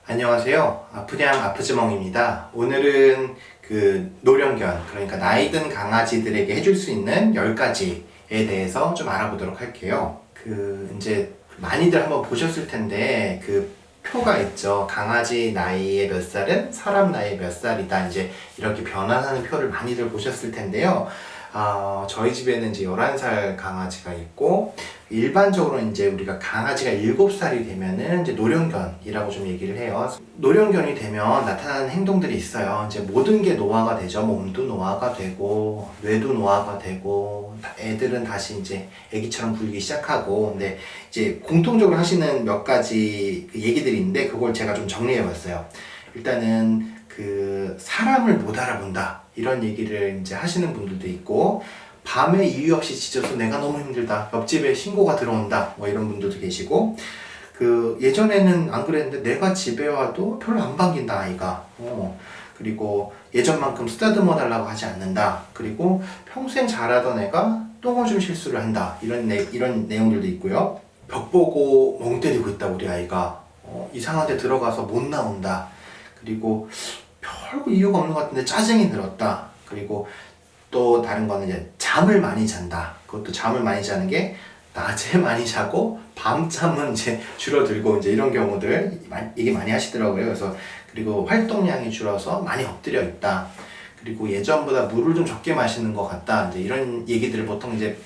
안녕하세요. 아프냥 아프지멍입니다. 오늘은 노령견, 그러니까 나이 든 강아지들에게 해줄 수 있는 10가지에 대해서 좀 알아보도록 할게요. 이제 많이들 한번 보셨을 텐데, 표가 있죠. 강아지 나이의 몇 살은 사람 나이의 몇 살이다. 이제 이렇게 변환하는 표를 많이들 보셨을 텐데요. 저희 집에는 이제 11살 강아지가 있고, 일반적으로 이제 우리가 강아지가 7살이 되면은 이제 노령견이라고 좀 얘기를 해요. 노령견이 되면 나타나는 행동들이 있어요. 이제 모든 게 노화가 되죠. 몸도 노화가 되고, 뇌도 노화가 되고, 애들은 다시 이제 애기처럼 굴기 시작하고, 근데 이제 공통적으로 하시는 몇 가지 얘기들이 있는데, 그걸 제가 좀 정리해 봤어요. 일단은 사람을 못 알아본다. 이런 얘기를 이제 하시는 분들도 있고, 밤에 이유 없이 짖어서 내가 너무 힘들다. 옆집에 신고가 들어온다. 뭐 이런 분들도 계시고, 예전에는 안 그랬는데 내가 집에 와도 별로 안 반긴다, 아이가. 그리고 예전만큼 쓰다듬어 달라고 하지 않는다. 그리고 평생 잘하던 애가 똥오줌 실수를 한다. 이런 내용들도 있고요. 벽 보고 멍 때리고 있다, 우리 아이가. 이상한 데 들어가서 못 나온다. 그리고 별거 이유가 없는 것 같은데 짜증이 들었다. 그리고 또 다른 거는 이제 잠을 많이 잔다. 그것도 잠을 많이 자는 게 낮에 많이 자고 밤잠은 이제 줄어들고 이제 이런 경우들 얘기 많이 하시더라고요. 그래서 그리고 활동량이 줄어서 많이 엎드려 있다. 그리고 예전보다 물을 좀 적게 마시는 것 같다. 이제 이런 얘기들을 보통 이제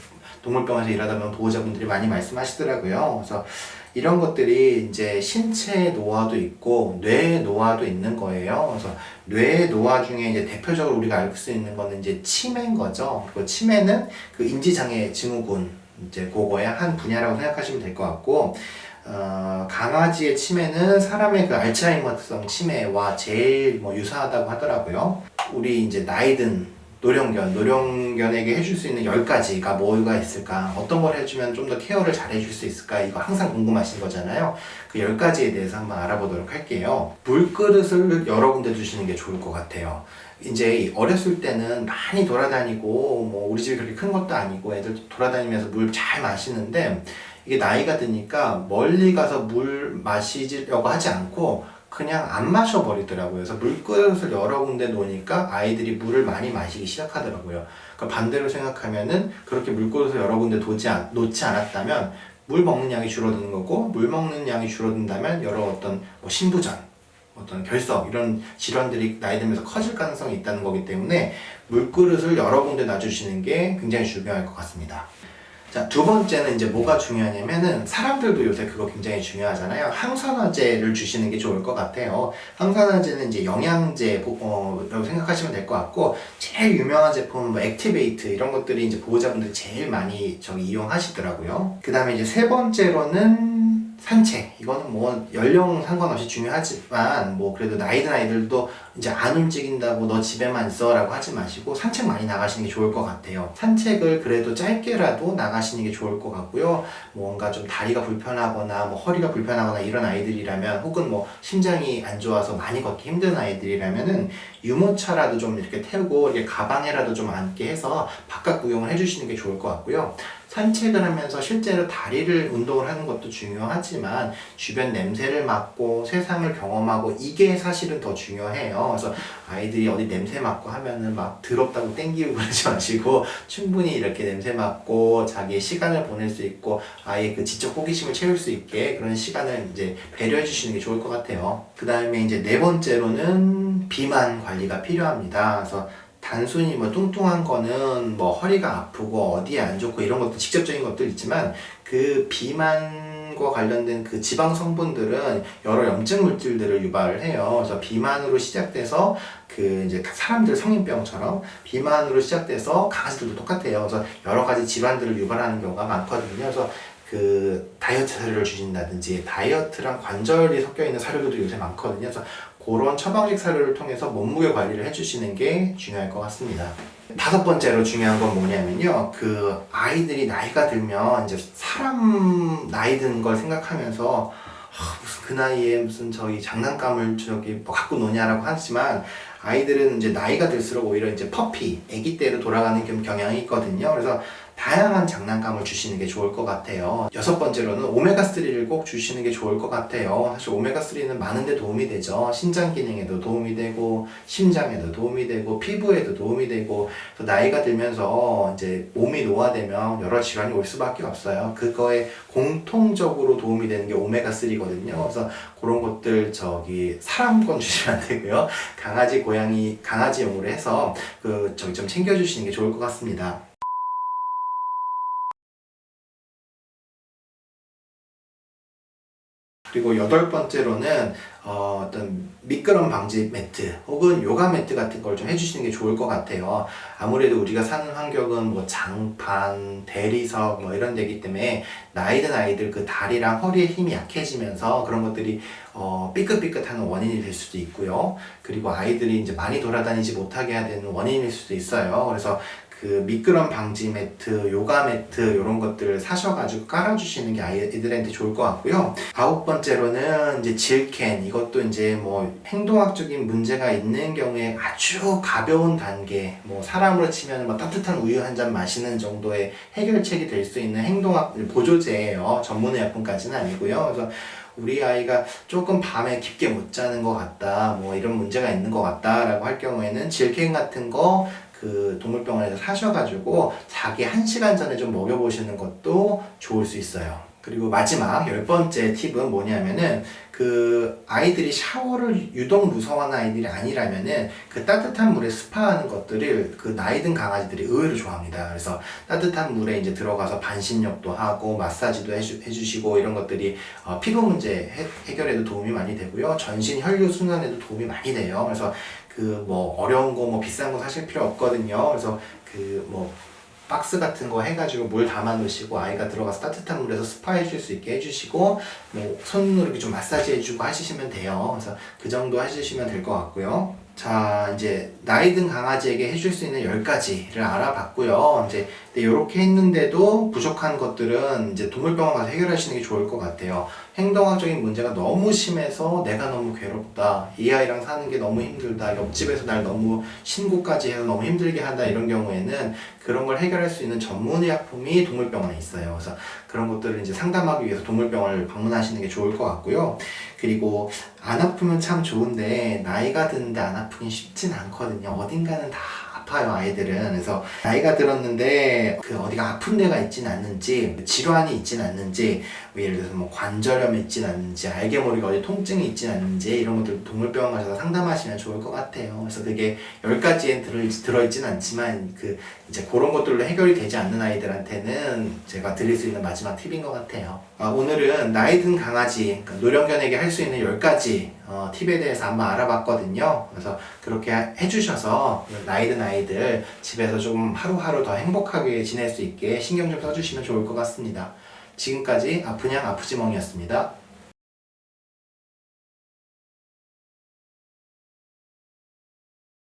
동물병원에서 일하다 보면 보호자분들이 많이 말씀하시더라고요. 그래서 이런 것들이 이제 신체 노화도 있고 뇌 노화도 있는 거예요. 그래서 뇌 노화 중에 이제 대표적으로 우리가 알 수 있는 거는 이제 치매인 거죠. 그 치매는 인지장애 증후군 이제 그거의 한 분야라고 생각하시면 될 것 같고, 강아지의 치매는 사람의 알츠하이머성 치매와 제일 유사하다고 하더라고요. 우리 이제 나이든 노령견에게 해줄 수 있는 10가지가 뭐가 있을까? 어떤 걸 해주면 좀 더 케어를 잘 해줄 수 있을까? 이거 항상 궁금하신 거잖아요. 그 10가지에 대해서 한번 알아보도록 할게요. 물그릇을 여러 군데 두시는 게 좋을 것 같아요. 이제 어렸을 때는 많이 돌아다니고, 우리 집이 그렇게 큰 것도 아니고, 애들 돌아다니면서 물 잘 마시는데, 이게 나이가 드니까 멀리 가서 물 마시려고 하지 않고, 그냥 안 마셔버리더라고요. 그래서 물그릇을 여러 군데 놓으니까 아이들이 물을 많이 마시기 시작하더라고요. 그러니까 반대로 생각하면은 그렇게 물그릇을 여러 군데 놓지 않았다면 물 먹는 양이 줄어드는 거고, 물 먹는 양이 줄어든다면 여러 어떤 신부전, 어떤 결석 이런 질환들이 나이 들면서 커질 가능성이 있다는 거기 때문에 물그릇을 여러 군데 놔주시는 게 굉장히 중요할 것 같습니다. 자, 두 번째는 이제 뭐가 중요하냐면은 사람들도 요새 그거 굉장히 중요하잖아요. 항산화제를 주시는 게 좋을 것 같아요. 항산화제는 이제 영양제라고 생각하시면 될 것 같고, 제일 유명한 제품은 액티베이트 이런 것들이 이제 보호자분들이 제일 많이 이용하시더라고요. 그 다음에 이제 세 번째로는 산책. 이거는 연령 상관없이 중요하지만 그래도 나이 든 아이들도 이제 안 움직인다고 너 집에만 있어 라고 하지 마시고 산책 많이 나가시는 게 좋을 것 같아요. 산책을 그래도 짧게라도 나가시는 게 좋을 것 같고요. 뭔가 좀 다리가 불편하거나 허리가 불편하거나 이런 아이들이라면, 혹은 심장이 안 좋아서 많이 걷기 힘든 아이들이라면은 유모차라도 좀 이렇게 태우고 이렇게 가방에라도 좀 앉게 해서 바깥 구경을 해주시는 게 좋을 것 같고요. 산책을 하면서 실제로 다리를 운동을 하는 것도 중요하지만 주변 냄새를 맡고 세상을 경험하고, 이게 사실은 더 중요해요. 그래서 아이들이 어디 냄새 맡고 하면은 막 더럽다고 땡기고 그러지 마시고, 충분히 이렇게 냄새 맡고 자기의 시간을 보낼 수 있고 아이의 지적 호기심을 채울 수 있게 그런 시간을 이제 배려해 주시는 게 좋을 것 같아요. 그 다음에 이제 네 번째로는 비만 관리가 필요합니다. 그래서 단순히 뚱뚱한 거는 허리가 아프고 어디에 안 좋고 이런 것도 직접적인 것들 있지만, 그 비만과 관련된 그 지방 성분들은 여러 염증 물질들을 유발을 해요. 그래서 비만으로 시작돼서 이제 사람들 성인병처럼 비만으로 시작돼서 강아지들도 똑같아요. 그래서 여러 가지 질환들을 유발하는 경우가 많거든요. 그래서 다이어트 사료를 주신다든지, 다이어트랑 관절이 섞여 있는 사료들도 요새 많거든요. 그래서 그런 처방식 사료를 통해서 몸무게 관리를 해주시는 게 중요할 것 같습니다. 다섯 번째로 중요한 건 뭐냐면요. 아이들이 나이가 들면 이제 사람 나이 든 걸 생각하면서 무슨 그 나이에 무슨 장난감을 갖고 노냐라고 하지만, 아이들은 이제 나이가 들수록 오히려 이제 퍼피, 아기 때로 돌아가는 경향이 있거든요. 그래서 다양한 장난감을 주시는 게 좋을 것 같아요. 6번째로는 오메가3를 꼭 주시는 게 좋을 것 같아요. 사실 오메가3는 많은 데 도움이 되죠. 신장 기능에도 도움이 되고, 심장에도 도움이 되고, 피부에도 도움이 되고, 나이가 들면서 이제 몸이 노화되면 여러 질환이 올 수밖에 없어요. 그거에 공통적으로 도움이 되는 게 오메가3거든요. 그래서 그런 것들 사람 건 주시면 안 되고요. 강아지, 고양이, 강아지용으로 해서 좀 챙겨주시는 게 좋을 것 같습니다. 그리고 8번째로는 어떤 미끄럼 방지 매트 혹은 요가 매트 같은 걸 좀 해주시는 게 좋을 것 같아요. 아무래도 우리가 사는 환경은 뭐 장판, 대리석 뭐 이런 데기 때문에 나이 든 아이들 그 다리랑 허리에 힘이 약해지면서 그런 것들이 삐끗삐끗하는 원인이 될 수도 있고요. 그리고 아이들이 이제 많이 돌아다니지 못하게 해야 되는 원인일 수도 있어요. 그래서 미끄럼 방지 매트, 요가 매트 이런 것들을 사셔가지고 깔아주시는 게 아이들한테 좋을 것 같고요. 9번째로는 이제 질캔, 이것도 이제 뭐 행동학적인 문제가 있는 경우에 아주 가벼운 단계, 뭐 사람으로 치면 뭐 따뜻한 우유 한 잔 마시는 정도의 해결책이 될 수 있는 행동학 보조제예요. 전문의약품까지는 아니고요. 그래서 우리 아이가 조금 밤에 깊게 못 자는 것 같다, 뭐 이런 문제가 있는 것 같다 라고 할 경우에는 질캔 같은 거 동물병원에서 사셔가지고 자기 1시간 전에 좀 먹여보시는 것도 좋을 수 있어요. 그리고 마지막 10번째 팁은 뭐냐면은 아이들이 샤워를 유독 무서워하는 아이들이 아니라면은 따뜻한 물에 스파하는 것들을 나이 든 강아지들이 의외로 좋아합니다. 그래서 따뜻한 물에 이제 들어가서 반신욕도 하고 마사지도 해주시고 이런 것들이 피부 문제 해결에도 도움이 많이 되고요. 전신 혈류 순환에도 도움이 많이 돼요. 그래서 어려운 거 비싼 거 사실 필요 없거든요. 그래서 박스 같은 거 해가지고 물 담아 놓으시고 아이가 들어가서 따뜻한 물에서 스파 해줄 수 있게 해주시고 손으로 이렇게 좀 마사지 해주고 하시면 돼요. 그래서 그 정도 해주시면 될 것 같고요. 자, 이제 나이 든 강아지에게 해줄 수 있는 10가지를 알아봤고요. 이제 이렇게 했는데도 부족한 것들은 이제 동물병원 가서 해결하시는 게 좋을 것 같아요. 행동학적인 문제가 너무 심해서 내가 너무 괴롭다, 이 아이랑 사는 게 너무 힘들다, 옆집에서 날 너무 신고까지 해서 너무 힘들게 한다, 이런 경우에는 그런 걸 해결할 수 있는 전문의약품이 동물병원에 있어요. 그래서 그런 것들을 이제 상담하기 위해서 동물병원을 방문하시는 게 좋을 것 같고요. 그리고 안 아프면 참 좋은데 나이가 드는데 안 아프긴 쉽진 않거든요. 어딘가는 다 아파요, 아이들은. 그래서 나이가 들었는데 어디가 아픈 데가 있진 않는지, 질환이 있진 않는지, 예를 들어서 관절염이 있진 않는지, 알게 모르게 어디 통증이 있진 않는지, 이런 것들 동물병원 가셔서 상담하시면 좋을 것 같아요. 그래서 그게 10가지에 들어있진 않지만 이제 그런 것들로 해결이 되지 않는 아이들한테는 제가 드릴 수 있는 마지막 팁인 것 같아요. 오늘은 나이 든 강아지, 노령견에게 할 수 있는 10가지 팁에 대해서 한번 알아봤거든요. 그래서 그렇게 해주셔서 나이 든 아이들 집에서 좀 하루하루 더 행복하게 지낼 수 있게 신경 좀 써주시면 좋을 것 같습니다. 지금까지 아프냥 아프지멍이었습니다.